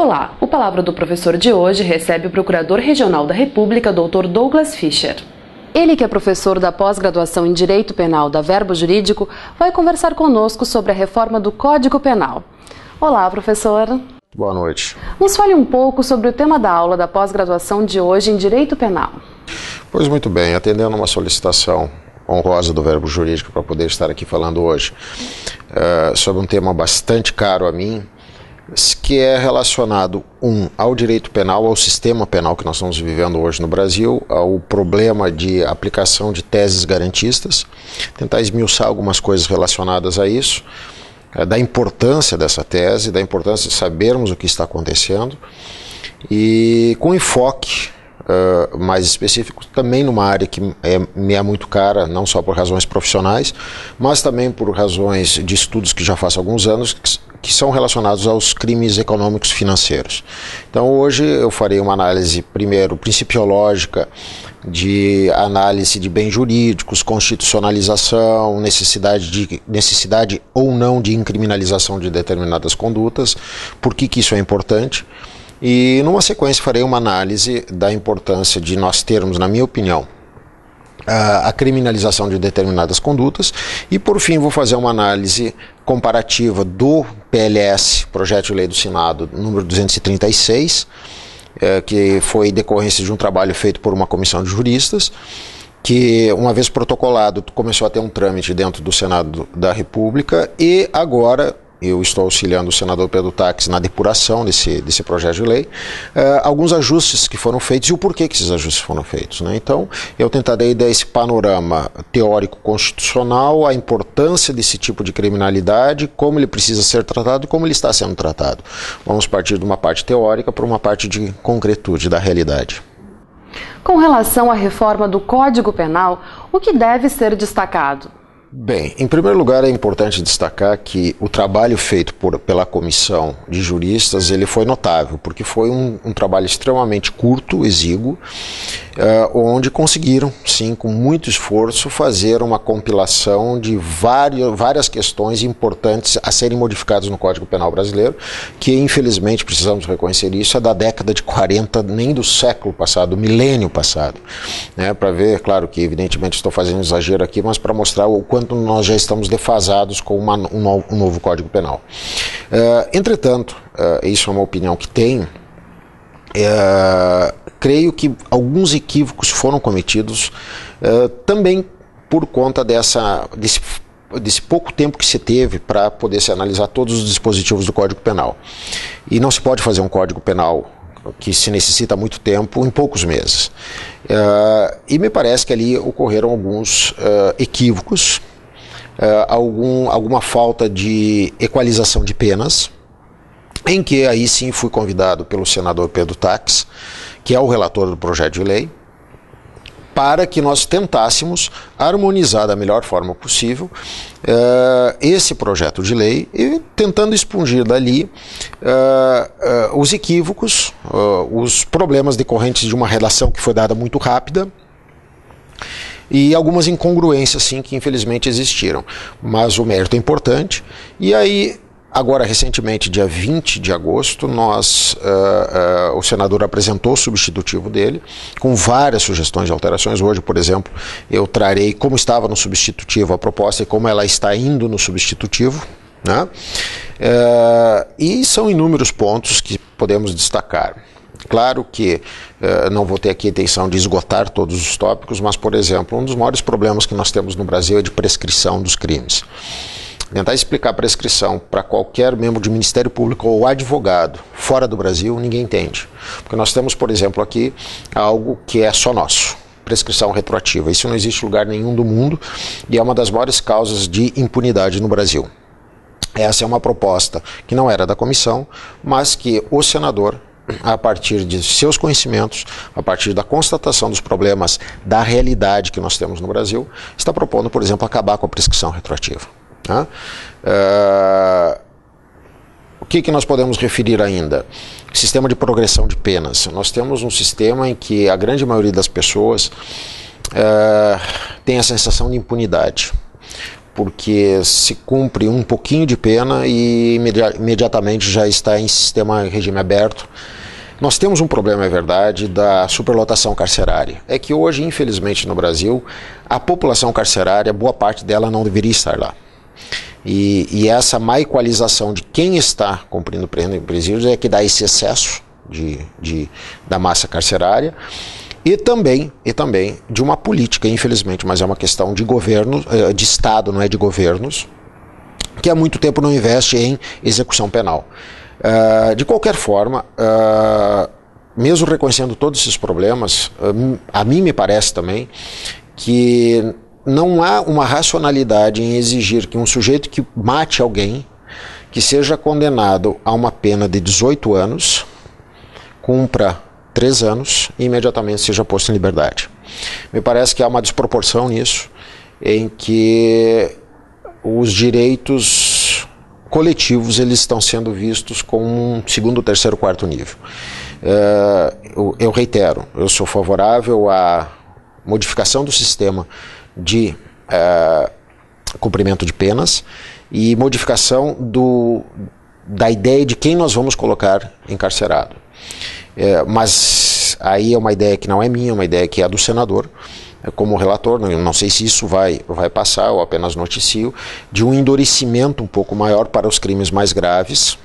Olá, o Palavra do Professor de hoje recebe o Procurador Regional da República, Dr. Douglas Fischer. Ele, que é professor da pós-graduação em Direito Penal da Verbo Jurídico, vai conversar conosco sobre a reforma do Código Penal. Olá, professor. Boa noite. Nos fale um pouco sobre o tema da aula da pós-graduação de hoje em Direito Penal. Pois muito bem, atendendo uma solicitação honrosa do Verbo Jurídico para poder estar aqui falando hoje sobre um tema bastante caro a mim, que é relacionado, ao direito penal, ao sistema penal que nós estamos vivendo hoje no Brasil, ao problema de aplicação de teses garantistas, tentar esmiuçar algumas coisas relacionadas a isso, da importância dessa tese, da importância de sabermos o que está acontecendo, e com enfoque mais específico também numa área que me é muito cara, não só por razões profissionais, mas também por razões de estudos que já faço há alguns anos, que são relacionados aos crimes econômicos financeiros. Então hoje eu farei uma análise, primeiro, principiológica, de análise de bens jurídicos, constitucionalização, necessidade ou não de incriminalização de determinadas condutas, por que isso é importante. E numa sequência farei uma análise da importância de nós termos, na minha opinião, a criminalização de determinadas condutas, e por fim vou fazer uma análise comparativa do PLS, Projeto de Lei do Senado, número 236, que foi decorrência de um trabalho feito por uma comissão de juristas, que uma vez protocolado começou a ter um trâmite dentro do Senado da República, e agora eu estou auxiliando o senador Pedro Taques na depuração desse projeto de lei, alguns ajustes que foram feitos e o porquê que esses ajustes foram feitos, né? Então, eu tentarei dar esse panorama teórico-constitucional, a importância desse tipo de criminalidade, como ele precisa ser tratado e como ele está sendo tratado. Vamos partir de uma parte teórica para uma parte de concretude da realidade. Com relação à reforma do Código Penal, o que deve ser destacado? Bem, em primeiro lugar é importante destacar que o trabalho feito pela comissão de juristas, ele foi notável, porque foi um trabalho extremamente curto, exíguo, onde conseguiram, sim, com muito esforço, fazer uma compilação de várias questões importantes a serem modificadas no Código Penal brasileiro, que infelizmente, precisamos reconhecer isso, é da década de 40, nem do século passado, do milênio passado, né? Para ver, claro que evidentemente estou fazendo exagero aqui, mas para mostrar o quanto nós já estamos defasados com um novo Código Penal. Entretanto, isso é uma opinião que tenho, creio que alguns equívocos foram cometidos também por conta desse pouco tempo que se teve para poder se analisar todos os dispositivos do Código Penal. E não se pode fazer um Código Penal que se necessita muito tempo em poucos meses. E me parece que ali ocorreram alguns equívocos, alguma falta de equalização de penas, em que aí sim fui convidado pelo senador Pedro Taques, que é o relator do projeto de lei, para que nós tentássemos harmonizar da melhor forma possível esse projeto de lei, e tentando expungir dali os equívocos, os problemas decorrentes de uma redação que foi dada muito rápida, e algumas incongruências, sim, que infelizmente existiram. Mas o mérito é importante. E aí, agora recentemente, dia 20 de agosto, o senador apresentou o substitutivo dele, com várias sugestões de alterações. Hoje, por exemplo, eu trarei como estava no substitutivo a proposta e como ela está indo no substitutivo, né? E são inúmeros pontos que podemos destacar. Claro que não vou ter aqui a intenção de esgotar todos os tópicos, mas, por exemplo, um dos maiores problemas que nós temos no Brasil é de prescrição dos crimes. Tentar explicar a prescrição para qualquer membro de Ministério Público ou advogado fora do Brasil, ninguém entende. Porque nós temos, por exemplo, aqui algo que é só nosso: prescrição retroativa. Isso não existe em lugar nenhum do mundo e é uma das maiores causas de impunidade no Brasil. Essa é uma proposta que não era da comissão, mas que o senador, a partir de seus conhecimentos, a partir da constatação dos problemas da realidade que nós temos no Brasil, está propondo, por exemplo, acabar com a prescrição retroativa. Né? O que nós podemos referir ainda? Sistema de progressão de penas. Nós temos um sistema em que a grande maioria das pessoas tem a sensação de impunidade. porque se cumpre um pouquinho de pena e imediatamente já está em regime aberto. Nós temos um problema, é verdade, da superlotação carcerária. É que hoje, infelizmente, no Brasil, a população carcerária, boa parte dela não deveria estar lá. E essa má equalização de quem está cumprindo pena em presídios é que dá esse excesso da massa carcerária e também de uma política, infelizmente, mas é uma questão de governo, de Estado, não é de governos, que há muito tempo não investe em execução penal. De qualquer forma, mesmo reconhecendo todos esses problemas, a mim me parece também que não há uma racionalidade em exigir que um sujeito que mate alguém, que seja condenado a uma pena de 18 anos, cumpra 3 anos e imediatamente seja posto em liberdade. Me parece que há uma desproporção nisso, em que os direitos coletivos eles estão sendo vistos como um segundo, terceiro, quarto nível. Eu reitero, eu sou favorável à modificação do sistema de cumprimento de penas e modificação da ideia de quem nós vamos colocar encarcerado. Mas aí é uma ideia que não é minha, é uma ideia que é do senador, como relator, não sei se isso vai passar, ou apenas noticio, de um endurecimento um pouco maior para os crimes mais graves,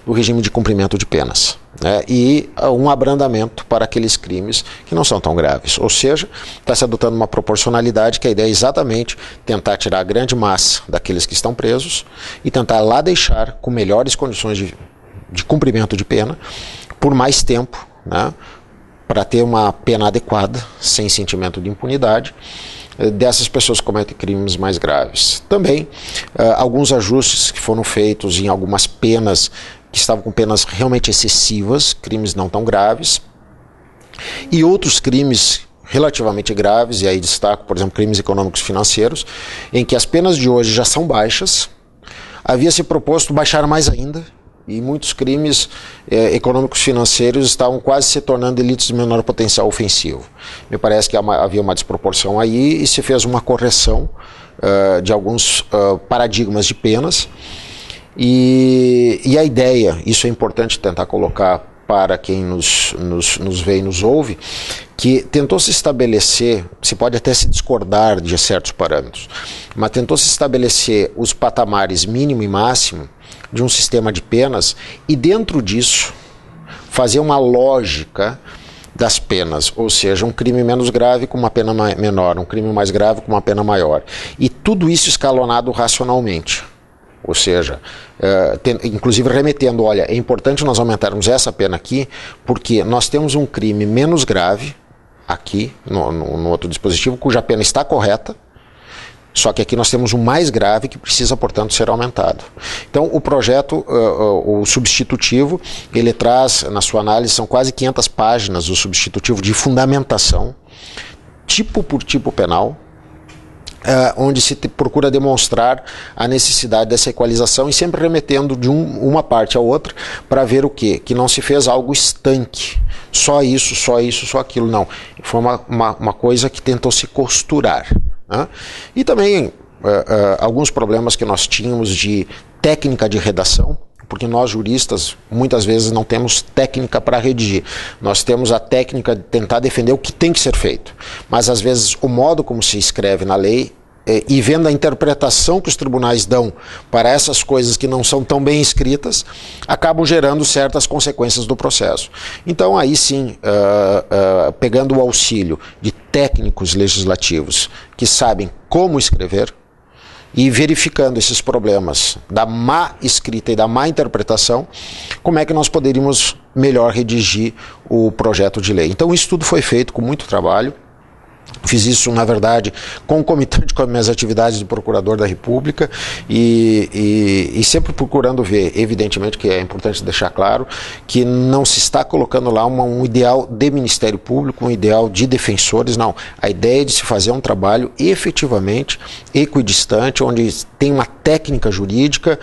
do regime de cumprimento de penas, né? E um abrandamento para aqueles crimes que não são tão graves. Ou seja, está se adotando uma proporcionalidade que a ideia é exatamente tentar tirar a grande massa daqueles que estão presos e tentar lá deixar com melhores condições de cumprimento de pena por mais tempo, né? Para ter uma pena adequada, sem sentimento de impunidade, dessas pessoas que cometem crimes mais graves. Também, alguns ajustes que foram feitos em algumas penas, que estavam com penas realmente excessivas, crimes não tão graves, e outros crimes relativamente graves, e aí destaco, por exemplo, crimes econômicos e financeiros, em que as penas de hoje já são baixas, havia se proposto baixar mais ainda, e muitos crimes econômicos financeiros estavam quase se tornando delitos de menor potencial ofensivo. Me parece que havia uma desproporção aí e se fez uma correção de alguns paradigmas de penas. E a ideia, isso é importante tentar colocar para quem nos vê e nos ouve, que tentou se estabelecer, se pode até se discordar de certos parâmetros, mas tentou se estabelecer os patamares mínimo e máximo de um sistema de penas e dentro disso fazer uma lógica das penas, ou seja, um crime menos grave com uma pena menor, um crime mais grave com uma pena maior. E tudo isso escalonado racionalmente. Ou seja, inclusive remetendo, olha, é importante nós aumentarmos essa pena aqui, porque nós temos um crime menos grave aqui, no outro dispositivo, cuja pena está correta, só que aqui nós temos um mais grave que precisa, portanto, ser aumentado. Então, o projeto, o substitutivo, ele traz, na sua análise, são quase 500 páginas do substitutivo de fundamentação, tipo por tipo penal, onde se procura demonstrar a necessidade dessa equalização e sempre remetendo de uma parte à outra para ver o quê? Que não se fez algo estanque, só isso, só aquilo, não. Foi uma coisa que tentou se costurar. Né? E também alguns problemas que nós tínhamos de técnica de redação, porque nós juristas muitas vezes não temos técnica para redigir, nós temos a técnica de tentar defender o que tem que ser feito, mas às vezes o modo como se escreve na lei e vendo a interpretação que os tribunais dão para essas coisas que não são tão bem escritas, acabam gerando certas consequências do processo. Então aí sim, pegando o auxílio de técnicos legislativos que sabem como escrever e verificando esses problemas da má escrita e da má interpretação, como é que nós poderíamos melhor redigir o projeto de lei. Então isso tudo foi feito com muito trabalho. Fiz isso, na verdade, concomitante com as minhas atividades de procurador da República e sempre procurando ver, evidentemente que é importante deixar claro, que não se está colocando lá um ideal de Ministério Público, um ideal de defensores, não. A ideia é de se fazer um trabalho efetivamente equidistante, onde tem uma técnica jurídica,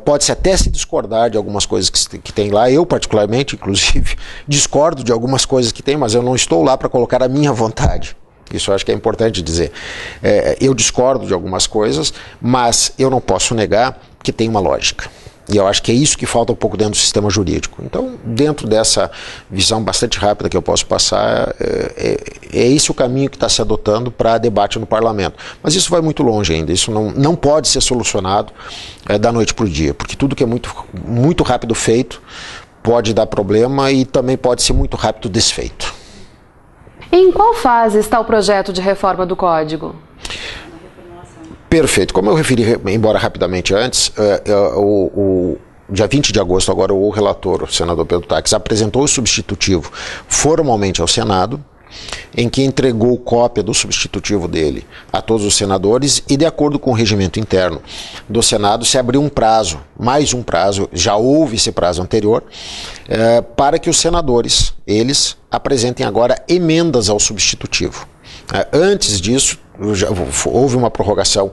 pode-se até se discordar de algumas coisas que tem lá. Eu, particularmente, inclusive, discordo de algumas coisas que tem, mas eu não estou lá para colocar a minha vontade. Isso eu acho que é importante dizer. Eu discordo de algumas coisas, mas eu não posso negar que tem uma lógica. E eu acho que é isso que falta um pouco dentro do sistema jurídico. Então, dentro dessa visão bastante rápida que eu posso passar, é esse o caminho que está se adotando para debate no parlamento. Mas isso vai muito longe ainda, isso não pode ser solucionado da noite para o dia, porque tudo que é muito rápido feito pode dar problema e também pode ser muito rápido desfeito. Em qual fase está o projeto de reforma do Código? Perfeito. Como eu referi, embora rapidamente antes, dia 20 de agosto, agora o relator, o senador Pedro Taques, apresentou o substitutivo formalmente ao Senado, em que entregou cópia do substitutivo dele a todos os senadores e, de acordo com o regimento interno do Senado, se abriu um prazo, mais um prazo, já houve esse prazo anterior, para que os senadores, eles, apresentem agora emendas ao substitutivo. Antes disso, já houve uma prorrogação,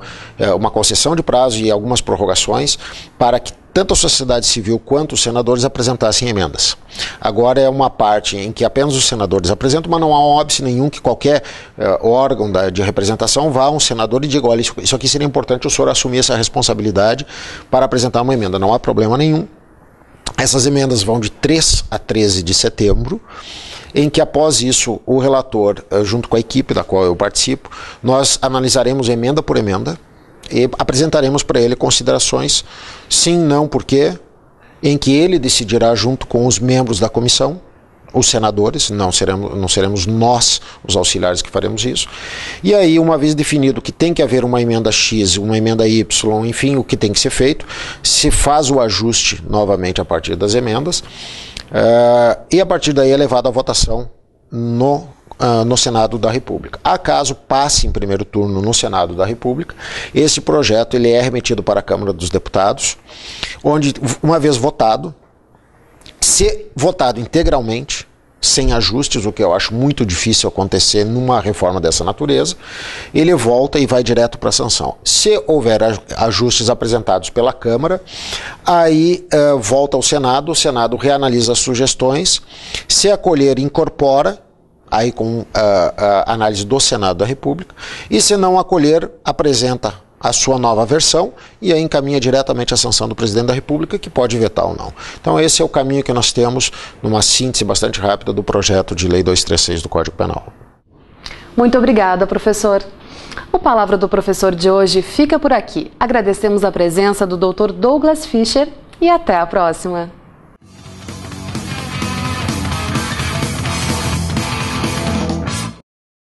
uma concessão de prazo e algumas prorrogações para que tanto a sociedade civil quanto os senadores apresentassem emendas. Agora é uma parte em que apenas os senadores apresentam, mas não há óbice nenhum que qualquer órgão de representação vá a um senador e diga, olha, isso aqui seria importante o senhor assumir essa responsabilidade para apresentar uma emenda. Não há problema nenhum. Essas emendas vão de 3 a 13 de setembro, em que após isso o relator, junto com a equipe da qual eu participo, nós analisaremos emenda por emenda e apresentaremos para ele considerações, sim, não, por quê, em que ele decidirá junto com os membros da comissão, os senadores, não seremos nós, os auxiliares, que faremos isso. E aí, uma vez definido que tem que haver uma emenda X, uma emenda Y, enfim, o que tem que ser feito, se faz o ajuste novamente a partir das emendas, e a partir daí é levado à votação no Senado da República. Acaso passe em primeiro turno no Senado da República, esse projeto ele é remetido para a Câmara dos Deputados, onde, uma vez votado, se votado integralmente, sem ajustes, o que eu acho muito difícil acontecer numa reforma dessa natureza, ele volta e vai direto para a sanção. Se houver ajustes apresentados pela Câmara, aí volta ao Senado, o Senado reanalisa as sugestões, se acolher, incorpora, aí com a análise do Senado da República, e se não acolher, apresenta a sua nova versão e aí encaminha diretamente a sanção do presidente da República, que pode vetar ou não. Então esse é o caminho que nós temos numa síntese bastante rápida do projeto de lei 236 do Código Penal. Muito obrigada, professor. O Palavra do Professor de hoje fica por aqui. Agradecemos a presença do Dr. Douglas Fischer e até a próxima.